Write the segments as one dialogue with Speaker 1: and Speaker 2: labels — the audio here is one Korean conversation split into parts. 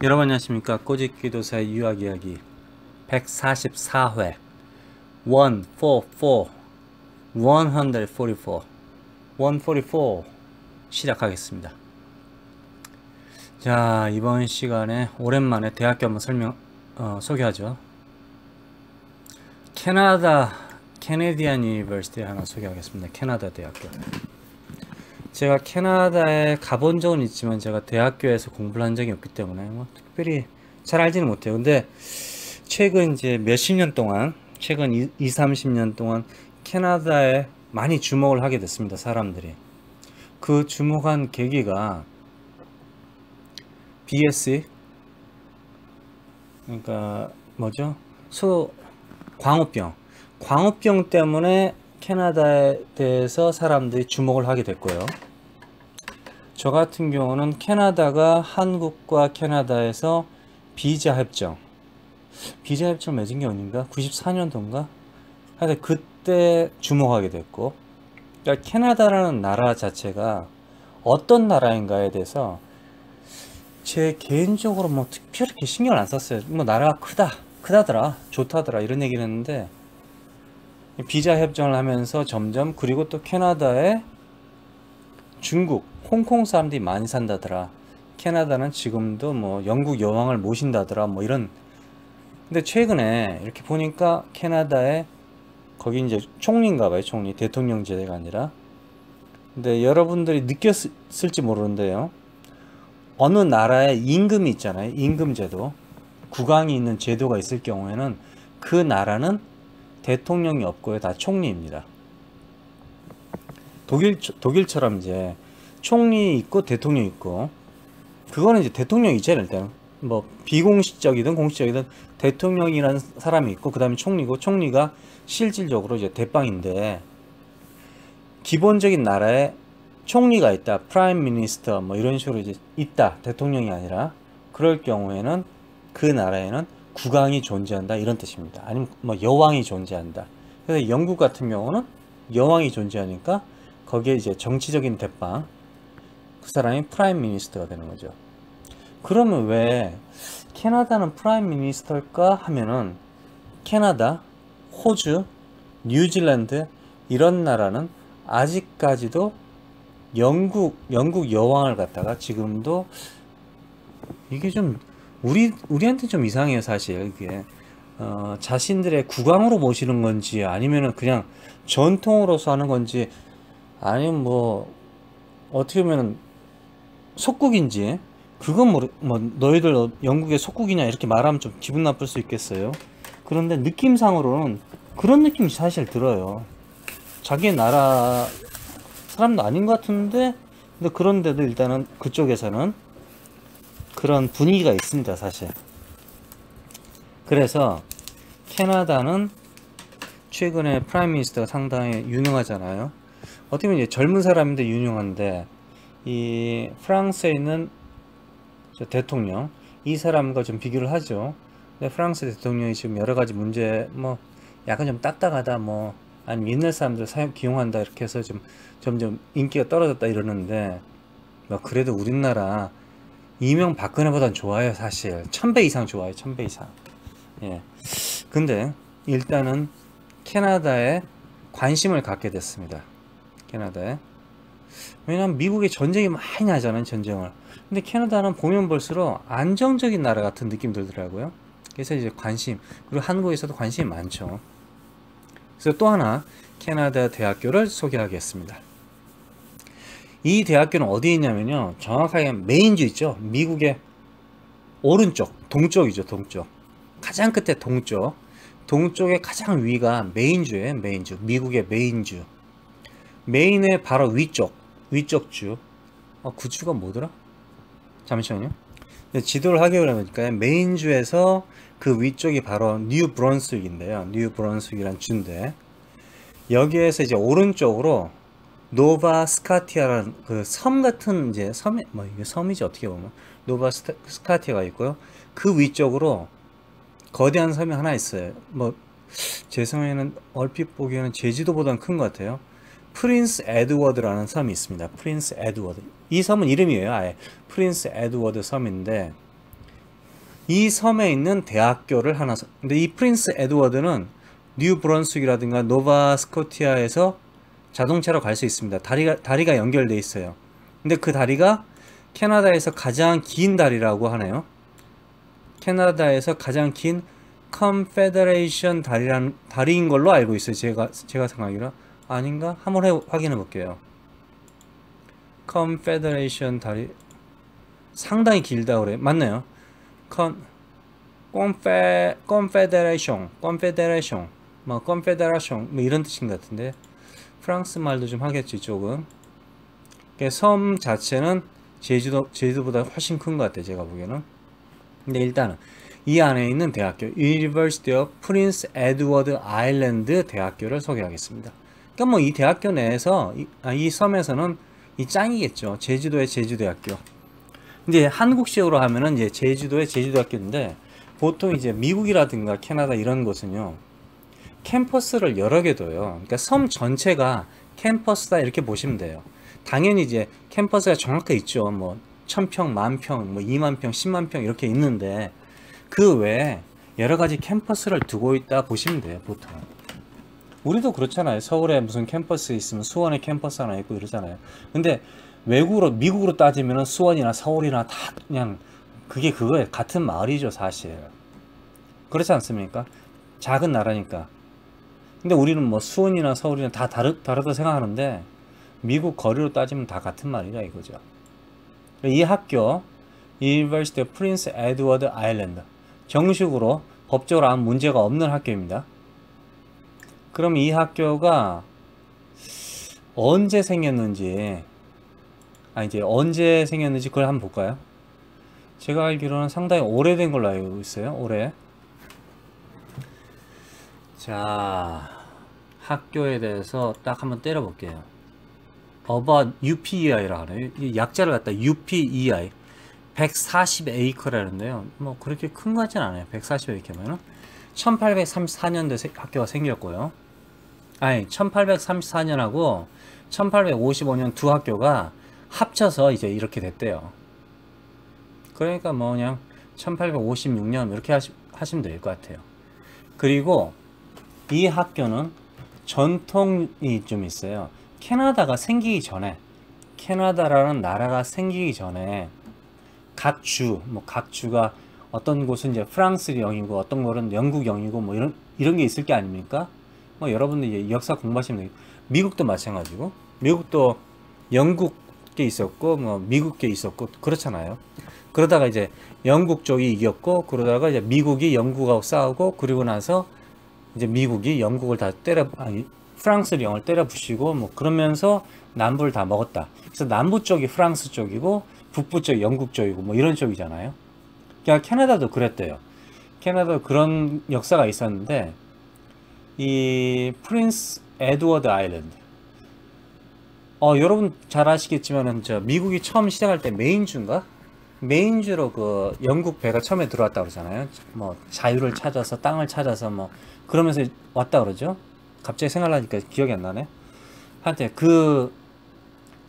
Speaker 1: 여러분 안녕하십니까. 꼬집기도사의 유학이야기 144회 144 144 시작하겠습니다. 자, 이번 시간에 오랜만에 대학교 한번 소개하죠. 캐네디안 유니버시티 하나 소개하겠습니다. 캐나다 대학교. 제가 캐나다에 가본 적은 있지만 제가 대학교에서 공부를 한 적이 없기 때문에 뭐 특별히 잘 알지는 못해요. 근데 최근 이제 몇십 년 동안, 최근 2, 30년 동안 캐나다에 많이 주목을 하게 됐습니다. 사람들이. 그 주목한 계기가 BSE, 그러니까 뭐죠? 광우병 때문에 캐나다에 대해서 사람들이 주목을 하게 됐고요. 저 같은 경우는 캐나다가 한국과 캐나다에서 비자 협정 맺은 게 언젠가? 94년도인가? 하여튼 그때 주목하게 됐고, 그러니까 캐나다라는 나라 자체가 어떤 나라인가에 대해서 제 개인적으로 뭐 특별히 이렇게 신경을 안 썼어요. 뭐 나라가 크다더라, 좋다더라 이런 얘기를 했는데, 비자 협정을 하면서 점점, 그리고 또 캐나다에 중국, 홍콩 사람들이 많이 산다더라. 캐나다는 지금도 뭐 영국 여왕을 모신다더라. 뭐 이런. 근데 최근에 이렇게 보니까 캐나다에 거기 이제 총리인가 봐요. 총리. 대통령제가 아니라. 근데 여러분들이 느꼈을지 모르는데요. 어느 나라에 임금이 있잖아요. 임금제도. 국왕이 있는 제도가 있을 경우에는 그 나라는 대통령이 없고요. 다 총리입니다. 독일처럼 이제 총리 있고 대통령 있고, 그거는 이제 대통령이 있잖아요. 일단 뭐 비공식적이든 공식적이든 대통령이라는 사람이 있고, 그 다음에 총리고, 총리가 실질적으로 이제 대빵인데, 기본적인 나라에 총리가 있다, 프라임 미니스터 뭐 이런 식으로 이제 있다, 대통령이 아니라, 그럴 경우에는 그 나라에는 국왕이 존재한다 이런 뜻입니다. 아니면 뭐 여왕이 존재한다. 그래서 영국 같은 경우는 여왕이 존재하니까 거기에 이제 정치적인 대빵, 그 사람이 프라임 미니스터가 되는 거죠. 그러면 왜 캐나다는 프라임 미니스터일까 하면은, 캐나다, 호주, 뉴질랜드 이런 나라는 아직까지도 영국 여왕을 갖다가 지금도, 이게 좀 우리한테 좀 이상해요, 사실. 이게 자신들의 국왕으로 모시는 건지, 아니면은 그냥 전통으로서 하는 건지, 아니면 뭐 어떻게 보면 속국인지, 그건 뭐 너희들 영국의 속국이냐 이렇게 말하면 좀 기분 나쁠 수 있겠어요. 그런데 느낌상으로는 그런 느낌이 사실 들어요. 자기 나라 사람도 아닌 것 같은데, 근데 그런데도 일단은 그쪽에서는 그런 분위기가 있습니다, 사실. 그래서 캐나다는 최근에 프라임 미니스터가 상당히 유명하잖아요. 어떻게 보면 이제 젊은 사람인데 유명한데, 이 프랑스에 있는 대통령, 이 사람과 좀 비교를 하죠. 근데 프랑스 대통령이 지금 여러 가지 문제, 뭐 약간 좀 딱딱하다, 뭐 아니면 옛날 사람들 기용한다 이렇게 해서 좀 점점 인기가 떨어졌다 이러는데, 뭐 그래도 우리나라 이명박근혜보단 좋아요. 사실 1000배 이상 좋아요. 1000배 이상. 예. 근데 일단은 캐나다에 관심을 갖게 됐습니다. 캐나다에. 왜냐면 미국에 전쟁이 많이 나잖아요, 전쟁을. 근데 캐나다는 보면 볼수록 안정적인 나라 같은 느낌 들더라고요. 그래서 이제 관심, 그리고 한국에서도 관심이 많죠. 그래서 또 하나 캐나다 대학교를 소개하겠습니다. 이 대학교는 어디에 있냐면요, 정확하게 메인주 있죠. 미국의 오른쪽, 동쪽이죠. 동쪽. 가장 끝에 동쪽. 동쪽의 가장 위가 메인주예요. 메인주. 미국의 메인주. 메인의 바로 위쪽 주. 그 주가 뭐더라? 잠시만요. 지도를 하게 그러니까 메인주에서 그 위쪽이 바로 뉴 브런스윅인데요. 뉴 브런스윅이란 주인데, 여기에서 이제 오른쪽으로 노바 스카티아라는 그 섬 같은, 이제 섬이 뭐 이게 섬이지 어떻게 보면, 노바 스카티아가 있고요. 그 위쪽으로 거대한 섬이 하나 있어요. 뭐 제 생각에는 얼핏 보기에는 제주도보다는 큰 것 같아요. 프린스 에드워드라는 섬이 있습니다. 프린스 에드워드. 이 섬은 이름이에요. 아예 프린스 에드워드 섬인데, 이 섬에 있는 대학교를 하나, 근데 이 프린스 에드워드는 뉴 브런스윅이라든가 노바 스코티아에서 자동차로 갈 수 있습니다. 다리가 연결돼 있어요. 근데 그 다리가 캐나다에서 가장 긴 다리라고 하네요. 캐나다에서 가장 긴 컨페더레이션 다리인 걸로 알고 있어요. 제가 생각하기로. 아닌가? 한번 확인해 볼게요. 컨페더레이션 다리 상당히 길다 그래. 맞나요? 컨페데레이션 뭐 이런 뜻인 것 같은데 프랑스 말도 좀 하겠지 조금. 섬 자체는 제주도보다 훨씬 큰 것 같아요 제가 보기에는. 근데 일단은 이 안에 있는 대학교 University of Prince Edward Island 대학교를 소개하겠습니다. 그러니까 뭐 이 대학교 내에서 이 섬에서는 이 짱이겠죠. 제주도의 제주대학교. 이제 한국식으로 하면은 이제 제주도의 제주대학교인데 보통 이제 미국이라든가 캐나다 이런 곳은요 캠퍼스를 여러 개 둬요. 그러니까 섬 전체가 캠퍼스다 이렇게 보시면 돼요. 당연히 이제 캠퍼스가 정확히 있죠. 뭐 1000평, 10,000평, 뭐 20,000평, 100,000평 이렇게 있는데 그 외에 여러 가지 캠퍼스를 두고 있다 보시면 돼요. 보통 우리도 그렇잖아요. 서울에 무슨 캠퍼스 있으면 수원에 캠퍼스 하나 있고 이러잖아요. 근데 미국으로 따지면 수원이나 서울이나 다 그냥 그거예요. 같은 마을이죠 사실. 그렇지 않습니까? 작은 나라니까. 근데 우리는 뭐 수원이나 서울이나 다 다르다 생각하는데 미국 거리로 따지면 다 같은 말이라 이거죠. 이 학교 University of Prince Edward Island 정식으로 법적으로 아무 문제가 없는 학교입니다. 그럼 이 학교가 언제 생겼는지 그걸 한번 볼까요? 제가 알기로는 상당히 오래된 걸로 알고 있어요. 올해. 자, 학교에 대해서 딱 한번 때려 볼게요. About UPEI라 하네요. 약자를 갖다 UPEI 140에이커라는데요. 뭐 그렇게 큰 거 같진 않아요. 140에이커면은 1834년도에 학교가 생겼고요. 1834년하고 1855년 두 학교가 합쳐서 이제 이렇게 됐대요. 그러니까 뭐 그냥 1856년 이렇게 하시면 될 것 같아요. 그리고 이 학교는 전통이 좀 있어요. 캐나다라는 나라가 생기기 전에 각 주가 어떤 곳은 이제 프랑스 영이고 어떤 곳은 영국 영이고 뭐 이런 게 있을 게 아닙니까? 뭐 여러분들 이제 역사 공부하시면 되겠 미국도 마찬가지고 미국도 영국계 있었고 뭐 미국계 있었고 그렇잖아요. 그러다가 이제 영국 쪽이 이겼고 그러다가 이제 미국이 영국하고 싸우고 그리고 나서 이제 미국이 영국을 다 프랑스 영을 때려 부시고 뭐 그러면서 남부를 다 먹었다. 그래서 남부 쪽이 프랑스 쪽이고 북부 쪽이 영국 쪽이고 뭐 이런 쪽이잖아요. 그러니까 캐나다도 그랬대요. 캐나다도 그런 역사가 있었는데 이 프린스 에드워드 아일랜드 여러분 잘 아시겠지만은 미국이 처음 시작할 때 메인주로 그 영국 배가 처음에 들어왔다 그러잖아요. 뭐 자유를 찾아서 땅을 찾아서 뭐 그러면서 왔다 그러죠. 갑자기 생각나니까 기억이 안 나네. 한때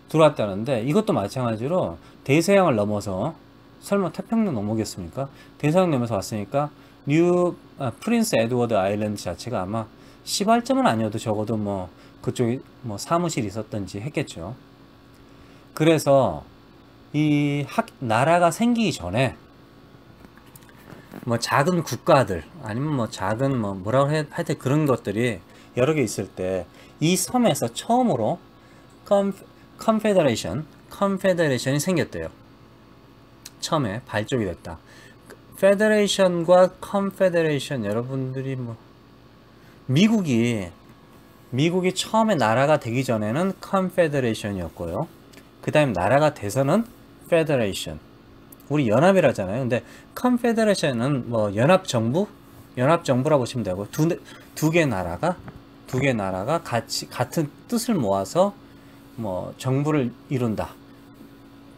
Speaker 1: 들어왔다는데 이것도 마찬가지로 대서양을 넘어서 설마 태평양 넘어오겠습니까? 대서양 넘어서 왔으니까 프린스 에드워드 아일랜드 자체가 아마 시발점은 아니어도 적어도 뭐 그쪽에 뭐 사무실이 있었던지 했겠죠. 그래서 이 나라가 생기기 전에 뭐 작은 국가들 아니면 뭐 작은 뭐라고 하여튼 그런 것들이 여러 개 있을 때 이 섬에서 처음으로 컨페더레이션이 생겼대요. 처음에 발족이 됐다. 페더레이션과 컨페더레이션 여러분들이 뭐 미국이 처음에 나라가 되기 전에는 컨페더레이션이었고요. 그 다음에 나라가 돼서는 페더레이션. 우리 연합이라잖아요. 근데 컨페더레이션은 뭐 연합정부라고 보시면 되고 두 개 나라가 같은 뜻을 모아서 뭐 정부를 이룬다.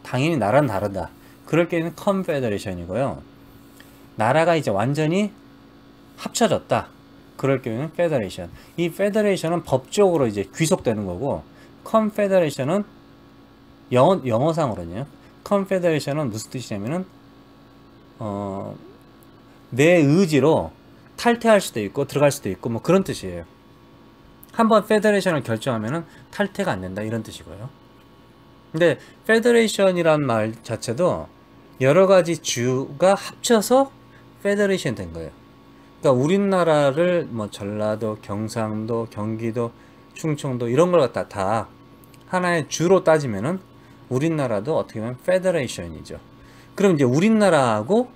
Speaker 1: 당연히 나라는 다르다. 그럴 때는 컨페더레이션이고요. 나라가 이제 완전히 합쳐졌다. 그럴 경우는 페더레이션. 이 페더레이션은 법적으로 이제 귀속되는 거고, 컨페더레이션은 영어상으로는요. 컨페더레이션은 무슨 뜻이냐면은 내 의지로 탈퇴할 수도 있고 들어갈 수도 있고 뭐 그런 뜻이에요. 한번 페더레이션을 결정하면은 탈퇴가 안 된다 이런 뜻이고요. 근데 페더레이션이란 말 자체도 여러 가지 주가 합쳐서 페더레이션 된 거예요. 그러니까 우리나라를 뭐 전라도, 경상도, 경기도, 충청도 이런 걸 갖다 다 하나의 주로 따지면은 우리나라도 어떻게 보면 페더레이션이죠. 그럼 이제 우리나라하고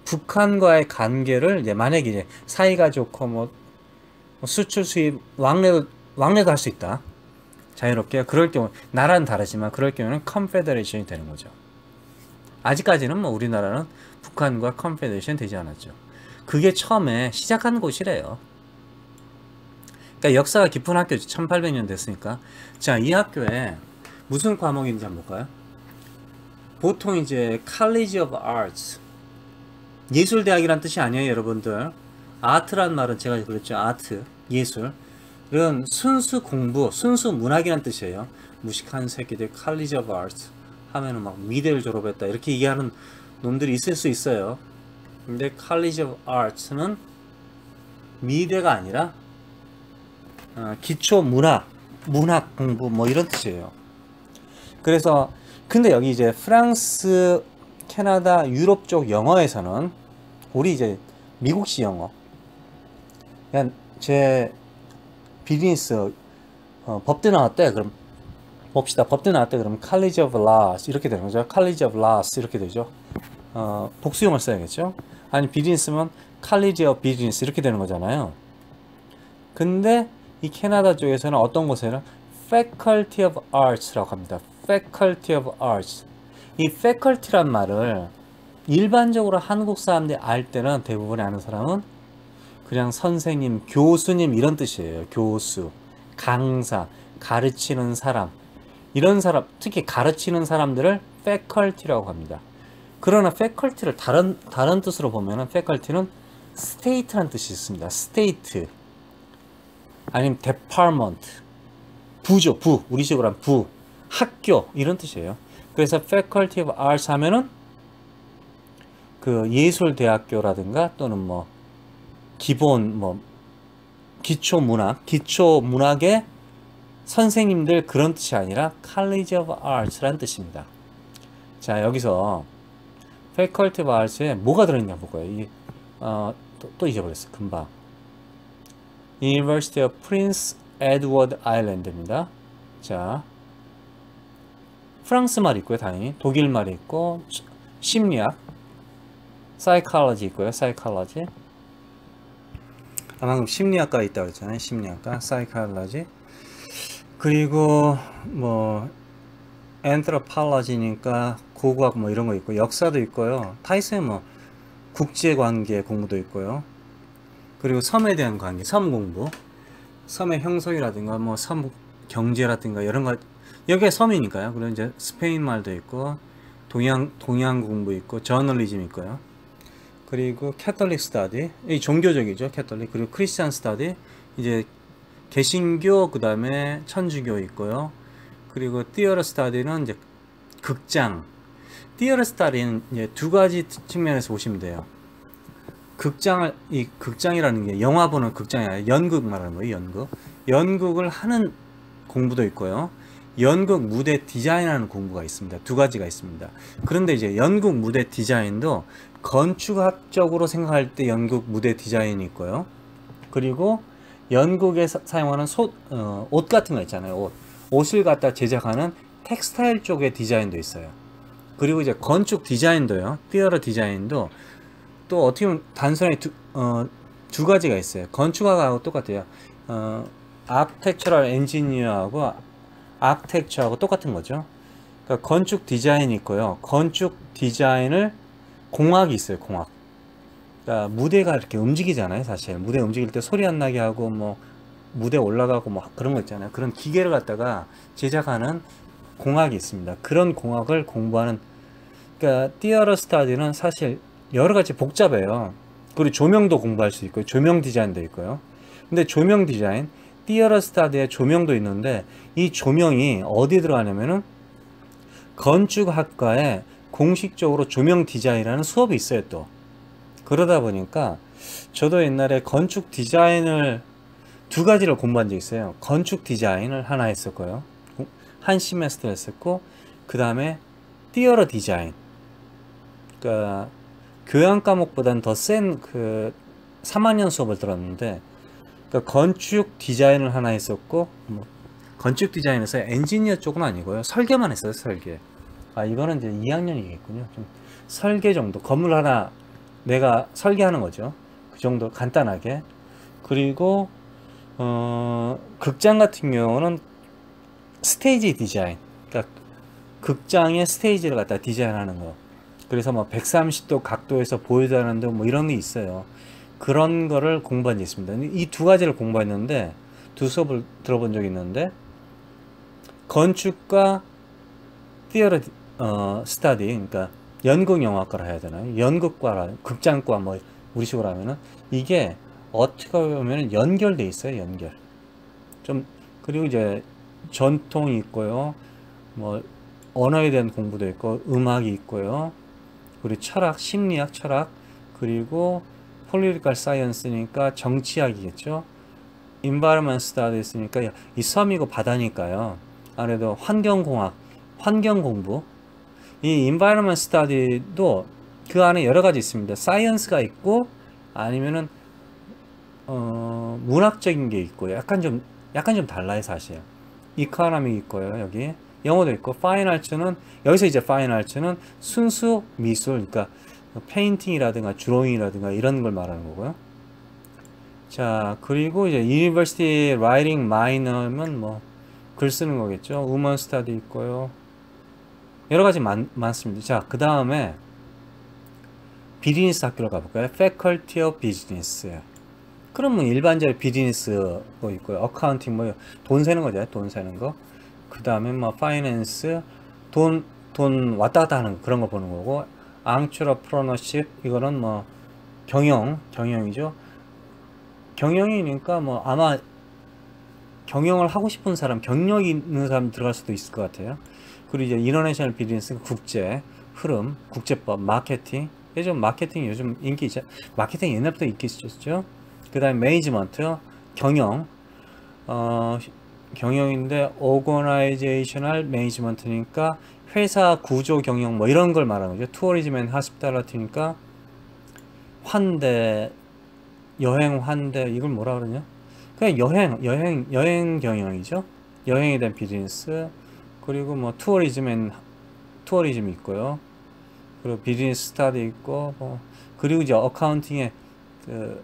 Speaker 1: 북한과의 관계를 이제 만약에 이제 사이가 좋고 뭐 수출 수입 왕래도 할 수 있다. 자유롭게 그럴 경우 나라는 다르지만 그럴 경우는 컨페더레이션이 되는 거죠. 아직까지는 뭐 우리나라는 북한과 컨페더레이션 되지 않았죠. 그게 처음에 시작한 곳이래요. 그러니까 역사가 깊은 학교죠. 1800년 됐으니까. 자, 이 학교에 무슨 과목인지 한번 볼까요? 보통 이제 College of Arts 예술대학이란 뜻이 아니에요, 여러분들. 아트란 말은 제가 그랬죠. 아트, 예술. 이런 순수 공부, 순수 문학이란 뜻이에요. 무식한 새끼들 College of Arts 하면은 막 미대를 졸업했다 이렇게 얘기하는 놈들이 있을 수 있어요. 근데 College of Arts는 미대가 아니라 기초 문학 공부 뭐 이런 뜻이에요. 그래서 근데 여기 이제 프랑스, 캐나다, 유럽 쪽 영어에서는 우리 이제 미국식 영어 그냥 제 비즈니스 법대 나왔대. 그럼 봅시다. 법대 나왔대. 그럼 College of Laws 이렇게 되는 거죠. College of Laws 이렇게 되죠. 복수형을 써야겠죠. 아니 비즈니스면 College of Business 이렇게 되는 거잖아요. 근데 이 캐나다 쪽에서는 어떤 곳에는 Faculty of Arts라고 합니다. Faculty of Arts. 이 faculty란 말을 일반적으로 한국 사람들이 알 때는 대부분 아는 사람은 그냥 선생님, 교수님 이런 뜻이에요. 교수, 강사, 가르치는 사람 이런 사람, 특히 가르치는 사람들을 faculty라고 합니다. 그러나 faculty를 다른 뜻으로 보면은 faculty는 state라는 뜻이 있습니다. state 아니면 department 부죠. 부 우리식으로 하면 부 학교 이런 뜻이에요. 그래서 Faculty of Arts 하면은 그 예술대학교라든가 또는 뭐 기본 뭐 기초문학의 선생님들 그런 뜻이 아니라 College of Arts라는 뜻입니다. 자, 여기서 Faculty of Arts에 뭐가 들어있냐 볼까요? 또 잊어버렸어. 금방. University of Prince Edward Island입니다. 자, 프랑스 말이 있고요. 당연히 독일 말이 있고 심리학, psychology 있고요. psychology. 방금 심리학과 있다고 했잖아요. 심리학과, psychology. 그리고 뭐 anthropology니까 고고학 뭐 이런 거 있고 역사도 있고요. 다 있어요. 뭐 국제관계 공부도 있고요. 그리고 섬에 대한 관계, 섬 공부, 섬의 형성이라든가 뭐 섬 경제라든가 이런 거 여기에 섬이니까요. 그리고 이제 스페인 말도 있고 동양 공부 있고 저널리즘 있고요. 그리고 캐톨릭 스터디, 이 종교적이죠. 캐톨릭. 그리고 크리스찬 스터디, 이제 개신교 그다음에 천주교 있고요. 그리고 티어러 스터디는 이제 극장. 티어러 스터디는 이제 두 가지 측면에서 보시면 돼요. 극장이라는 게 영화 보는 극장이 아니라 연극 말하는 거예요. 연극을 하는 공부도 있고요. 연극 무대 디자인하는 공부가 있습니다. 두 가지가 있습니다. 그런데 이제 연극 무대 디자인도 건축학적으로 생각할 때 연극 무대 디자인이 있고요. 그리고 연극에 사용하는 옷 같은 거 있잖아요. 옷을 갖다 제작하는 텍스타일 쪽의 디자인도 있어요. 그리고 이제 건축 디자인도요. 티어러 디자인도 또 어떻게 보면 단순하게 두 가지가 있어요. 건축학하고 똑같아요. 아키텍처럴 엔지니어하고 아키텍처하고 똑같은 거죠. 그러니까 건축 디자인이 있고요. 건축 디자인을 공학이 있어요. 공학. 그러니까 무대가 이렇게 움직이잖아요. 사실 무대 움직일 때 소리 안 나게 하고 뭐 무대 올라가고 뭐 그런 거 있잖아요. 그런 기계를 갖다가 제작하는 공학이 있습니다. 그런 공학을 공부하는, 그러니까 티어러 스터디는 사실 여러 가지 복잡해요. 그리고 조명도 공부할 수 있고요. 조명 디자인도 있고요. 근데 조명 디자인, 티어러 스터디에 조명도 있는데 이 조명이 어디에 들어가냐면은 건축학과에 공식적으로 조명 디자인이라는 수업이 있어요. 또 그러다 보니까 저도 옛날에 건축 디자인을 두 가지를 공부한 적이 있어요. 건축 디자인을 하나 했었고요. 한 시메스터 했었고, 그 다음에 띠어러 디자인. 그러니까 교양 과목보다는 더 센 그 3학년 수업을 들었는데, 그러니까 건축 디자인을 하나 했었고, 뭐 건축 디자인에서 엔지니어 쪽은 아니고요. 설계만 했어요, 설계. 아, 이거는 이제 2학년이겠군요. 좀 설계 정도. 건물 하나 내가 설계하는 거죠. 그 정도 간단하게. 그리고 극장 같은 경우는 스테이지 디자인. 그러니까 극장의 스테이지를 갖다 디자인하는 거. 그래서 뭐 130도 각도에서 보여주는 뭐 이런 게 있어요. 그런 거를 공부한 게 있습니다. 이 두 가지를 공부했는데, 두 수업을 들어본 적이 있는데, 건축과 티어리 스타디, 그러니까 연극영화과라 해야 되나요? 연극과라, 극장과 뭐 우리식으로 하면은 이게 어떻게 보면 연결돼 있어요. 연결. 좀 그리고 이제 전통이 있고요. 뭐 언어에 대한 공부도 있고, 음악이 있고요. 그리고 철학, 심리학, 철학, 그리고 political science니까 정치학이겠죠. environment studies니까 이 섬이고 바다니까요. 아무래도 환경공학, 환경공부. 이 environment study도 그 안에 여러 가지 있습니다. science가 있고, 아니면은 문학적인 게 있고, 약간 좀 달라요, 사실. economic 있고요, 여기. 영어도 있고, fine arts는, 여기서 이제 fine arts는 순수 미술, 그러니까 페인팅이라든가 드로잉이라든가 이런 걸 말하는 거고요. 자, 그리고 이제 University Writing Minor면 뭐 글 쓰는 거겠죠. Women Study 있고요. 여러 가지 많습니다. 자, 그 다음에 비즈니스 학교로 가볼까요? Faculty of Business. 그러면 일반적인 비즈니스 뭐 있고요. 어카운팅 뭐 돈 세는 거죠. 돈 세는 거. 그 다음에 뭐 파이낸스, 돈 왔다 갔다 하는 그런 거 보는 거고, entrepreneurship 이거는 뭐 경영이죠. 경영이니까 뭐 아마 경영을 하고 싶은 사람, 경력이 있는 사람 들어갈 수도 있을 것 같아요. 그리고 이제 인터내셔널 비즈니스, 국제 흐름, 국제법, 마케팅. 요즘 인기 있죠. 마케팅 옛날부터 인기 있었죠. 그 다음에 매니지먼트, 경영. 경영인데 오거나이제이셔널 매니지먼트니까 회사 구조 경영 뭐 이런 걸 말하는 거죠. 투어리즘 앤 하스피탈리티니까 환대, 여행 환대, 이걸 뭐라 그러냐? 그냥 여행 경영이죠. 여행에 대한 비즈니스. 그리고 뭐 투어리즘이 있고요. 그리고 비즈니스 스타디 있고, 뭐 그리고 이제 어카운팅의 그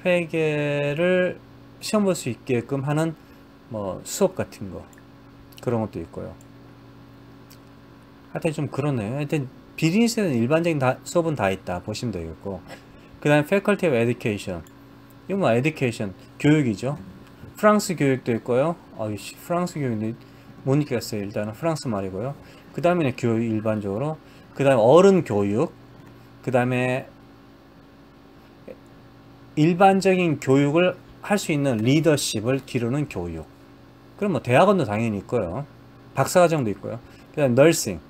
Speaker 1: 회계를 시험 볼 수 있게끔 하는 뭐 수업 같은 거, 그런 것도 있고요. 하여튼 좀 그렇네요. 하여튼 비즈니스는 일반적인 수업은 다 있다 보시면 되겠고, 그 다음에 Faculty of Education. 이거 뭐 Education, 교육이죠. 프랑스 교육도 있고요. 프랑스 교육인데 못 읽겠어요. 일단은 프랑스 말이고요. 그 다음에 교육 일반적으로, 그 다음에 어른 교육, 그 다음에 일반적인 교육을 할 수 있는 리더십을 기르는 교육. 그럼 뭐 대학원도 당연히 있고요. 박사과정도 있고요. 그 다음 널싱,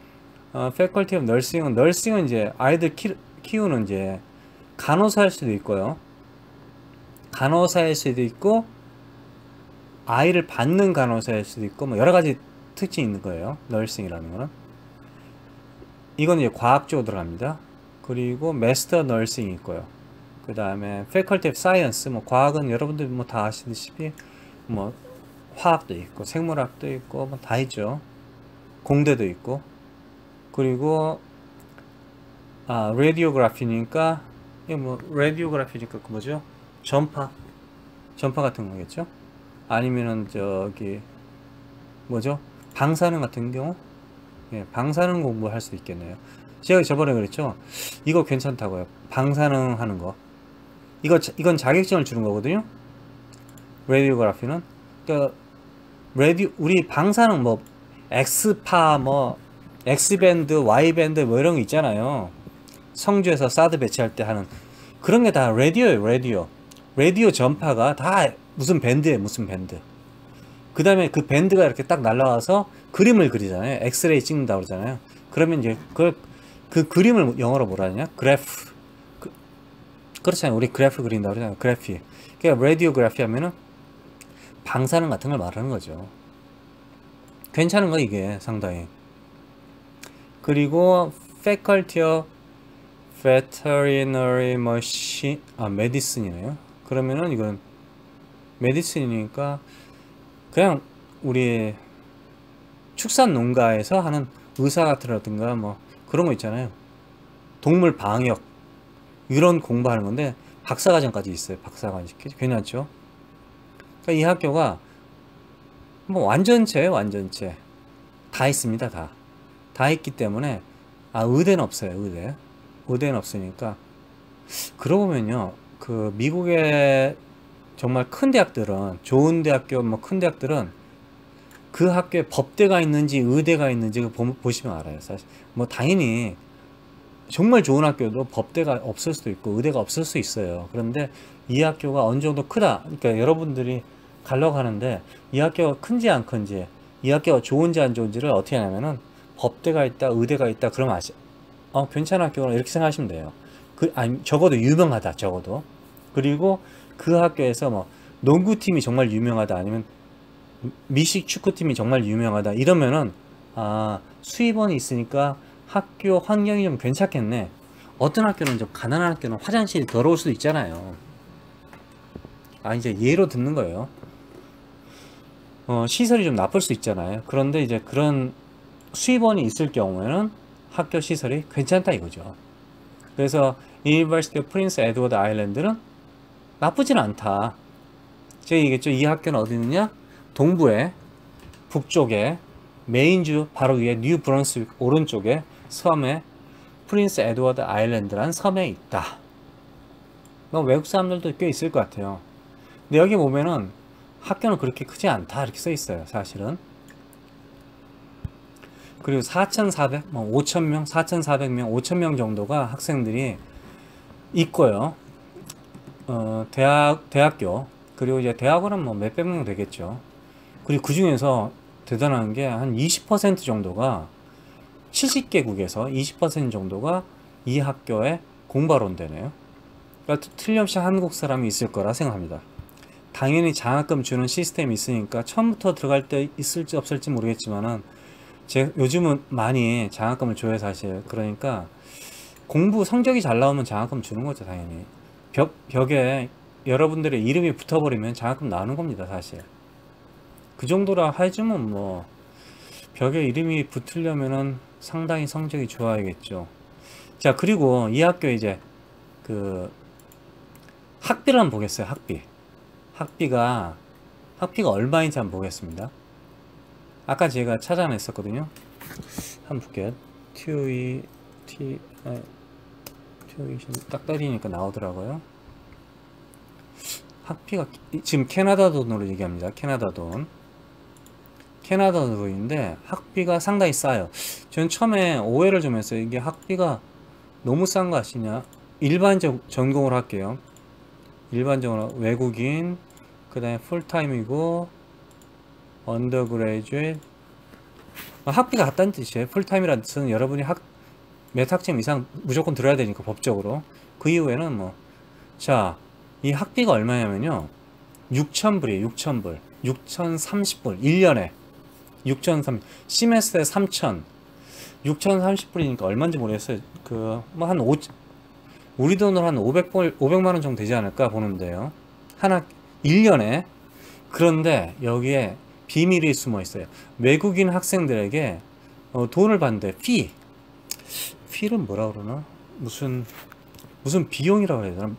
Speaker 1: Faculty of Nursing은 이제 아이들 키우는 이제 간호사일 수도 있고요. 간호사일 수도 있고, 아이를 받는 간호사일 수도 있고, 뭐 여러 가지 특징이 있는 거예요. 널싱이라는 거는. 이건 이제 과학 쪽으로 들어갑니다. 그리고 마스터 널싱이 있고요. 그 다음에 Faculty of Science, 뭐 과학은 여러분들 뭐 다 아시다시피 뭐 화학도 있고 생물학도 있고 뭐 다 있죠. 공대도 있고. 그리고 라디오그래피니까, 이거 뭐 라디오그래피니까 그 뭐죠? 전파 같은 거겠죠? 아니면은 저기 뭐죠? 방사능 같은 경우, 예, 방사능 공부할 수도 있겠네요. 제가 저번에 그랬죠. 이거 괜찮다고요. 방사능 하는 거. 이건 자격증을 주는 거거든요. 라디오그래피는. 그러니까 우리 방사능 뭐 X파 뭐 X밴드, Y밴드 뭐 이런 거 있잖아요. 성주에서 사드 배치할 때 하는 그런 게 다 라디오예요. 라디오 전파가 다 무슨 밴드예요. 무슨 밴드. 그 다음에 그 밴드가 이렇게 딱 날라와서 그림을 그리잖아요. 엑스레이 찍는다고 그러잖아요. 그러면 이제 그 그림을 영어로 뭐라 하냐? 그래프. 그렇잖아요. 우리 그래프 그린다고 그러잖아요. 그래피. 그러니까 라디오그래피 하면은 방사능 같은 걸 말하는 거죠. 괜찮은 거 이게 상당히. 그리고 Faculty of Veterinary Machine, Medicine이네요. 그러면은 이건 메디슨이니까 그냥 우리 축산 농가에서 하는 의사 같으라든가 뭐 그런 거 있잖아요. 동물 방역 이런 공부하는 건데 박사과정까지 있어요. 박사과정. 괜찮죠? 그러니까 이 학교가 뭐 완전체예요. 완전체 다 있습니다. 다 있기 때문에 의대는 없어요. 의대는 없으니까. 그러고 보면요, 그 미국의 정말 큰 대학들은, 좋은 대학교 뭐 큰 대학들은 그 학교에 법대가 있는지 의대가 있는지 보시면 알아요. 사실 뭐 당연히 정말 좋은 학교도 법대가 없을 수도 있고 의대가 없을 수 있어요. 그런데 이 학교가 어느 정도 크다, 그러니까 여러분들이 가려고 하는데 이 학교가 큰지 안 큰지, 이 학교가 좋은지 안 좋은지를 어떻게 하냐면은 법대가 있다 의대가 있다 그러면 괜찮은 학교구나 이렇게 생각하시면 돼요. 아니 적어도 유명하다, 적어도. 그리고 그 학교에서 뭐 농구팀이 정말 유명하다, 아니면 미식 축구팀이 정말 유명하다 이러면은 수입원이 있으니까 학교 환경이 좀 괜찮겠네. 어떤 학교는 좀 가난한 학교는 화장실이 더러울 수도 있잖아요. 이제 예로 듣는 거예요. 시설이 좀 나쁠 수 있잖아요. 그런데 이제 그런 수입원이 있을 경우에는 학교 시설이 괜찮다 이거죠. 그래서 University of Prince Edward Island는 나쁘진 않다. 제가 얘기했죠. 이 학교는 어디 있느냐? 동부에, 북쪽에, 메인주 바로 위에 뉴 브런스윅 오른쪽에 섬에 프린스 에드워드 아일랜드라는 섬에 있다. 외국 사람들도 꽤 있을 것 같아요. 근데 여기 보면은 학교는 그렇게 크지 않다 이렇게 써 있어요. 사실은. 그리고 4,400, 5,000명, 4,400명, 5,000명 정도가 학생들이 있고요. 대학교, 그리고 이제 대학원은 뭐 몇백 명 되겠죠. 그리고 그 중에서 대단한 게 한 20% 정도가 70개국에서 20% 정도가 이 학교에 공부하러 온다네요. 그러니까 틀림없이 한국 사람이 있을 거라 생각합니다. 당연히 장학금 주는 시스템이 있으니까 처음부터 들어갈 때 있을지 없을지 모르겠지만은 요즘은 많이 장학금을 줘요 사실. 그러니까 공부 성적이 잘 나오면 장학금 주는 거죠 당연히. 벽에 여러분들의 이름이 붙어버리면 장학금 나오는 겁니다 사실. 그 정도라 해주면 뭐 벽에 이름이 붙으려면은 상당히 성적이 좋아야겠죠. 자, 그리고 이 학교 이제 그 학비를 한번 보겠어요. 학비가 얼마인지 한번 보겠습니다. 아까 제가 찾아냈었거든요. 한번 볼게요. tuition 딱 때리니까 나오더라고요. 학비가 지금 캐나다 돈으로 얘기합니다. 캐나다 돈인데 학비가 상당히 싸요. 저는 처음에 오해를 좀 했어요. 이게 학비가 너무 싼 거 아시냐? 일반적 전공을 할게요. 일반적으로 외국인, 그 다음에 풀타임이고 언더그레이주에이트. 학비가 같다는 뜻이에요. 풀타임이라는 뜻은 여러분이 몇 학점 이상 무조건 들어야 되니까 법적으로. 그 이후에는 뭐, 자, 이 학비가 얼마냐면요 6,000불이에요. 6,000불, 6,030불 1년에. 6,030, 시메스터에 3,000, 6,030불이니까 얼마인지 모르겠어요. 우리 돈으로 한 500만원 정도 되지 않을까 보는데요. 1년에. 그런데 여기에 비밀이 숨어 있어요. 외국인 학생들에게 돈을 받는데 피를 뭐라 그러나? 무슨 비용이라고 해야 되나?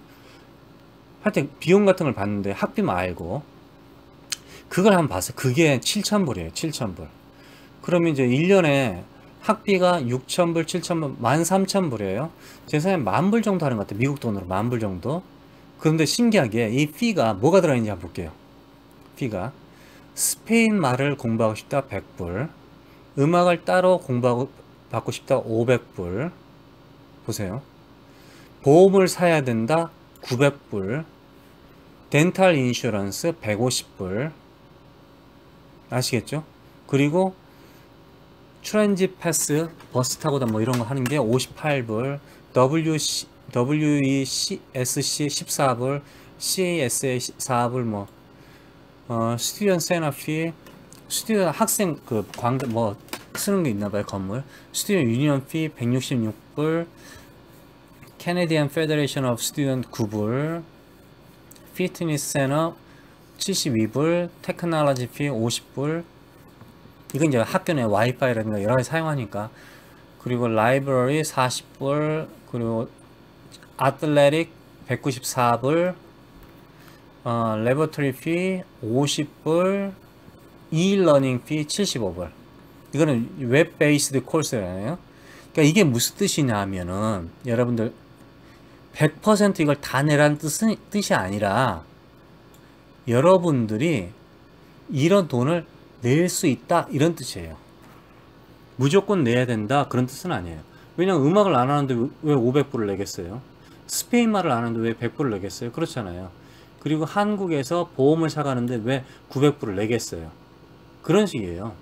Speaker 1: 하여튼 비용 같은 걸 받는데 학비 말고 그걸 한번 봤어요. 그게 7,000불이에요. 7,000불. 그러면 이제 1년에 학비가 6,000불, 7,000불, 13,000불이에요. 제 생각에 10,000불 정도 하는 것 같아요. 미국 돈으로 10,000불 정도. 그런데 신기하게 이 피가 뭐가 들어있는지 한번 볼게요. 피가 스페인 말을 공부하고 싶다 100불, 음악을 따로 받고 싶다 500불. 보세요. 보험을 사야 된다 900불, 덴탈 인슈런스 150불. 아시겠죠? 그리고 트랜짓 패스 버스 타고다 뭐 이런 거 하는 게 58불, WESC 14불, CASA 4불, 뭐, 스튜던트 세너피, 스튜던트 학생 그 광고 뭐 쓰는 게 있나 봐요, 건물. 스튜던트 유니언 피 166불, 캐네디안 페더레이션 오브 스튜던트 9불, 피트니스 센터 72불, 테크놀로지 피 50불. 이건 이제 학교 내 와이파이라든가 여러 가지 사용하니까. 그리고 라이브러리 40불, 그리고 아틀레틱 194불, 레버토리 피 50불, e-러닝 피 75불. 이거는 웹 베이스드 코र्스잖아요. 그러니까 이게 무슨 뜻이냐 하면은 여러분들 100% 이걸 다 내라는 뜻이 아니라 여러분들이 이런 돈을 낼 수 있다 이런 뜻이에요. 무조건 내야 된다 그런 뜻은 아니에요. 왜냐면 음악을 안 하는데 왜 500불을 내겠어요? 스페인 말을 안 하는데 왜 100불을 내겠어요? 그렇잖아요. 그리고 한국에서 보험을 사가는데 왜 900불을 내겠어요? 그런 식이에요.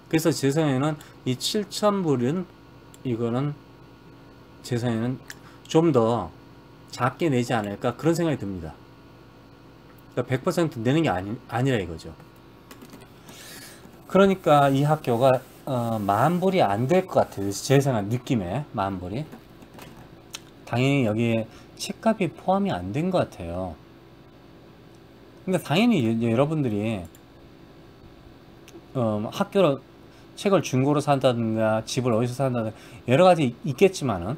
Speaker 1: 그래서 제 생각에는 이 7,000불은 이거는 제 생각에는 좀 더 작게 내지 않을까 그런 생각이 듭니다. 그러니까 100% 내는 게 아니라 이거죠. 그러니까 이 학교가 10,000불이 안 될 것 같아요. 제 생각 느낌에 10,000불이 당연히 여기에 책값이 포함이 안 된 것 같아요. 근데 당연히 여러분들이 학교로 책을 중고로 산다든가 집을 어디서 산다든가 여러 가지 있겠지만은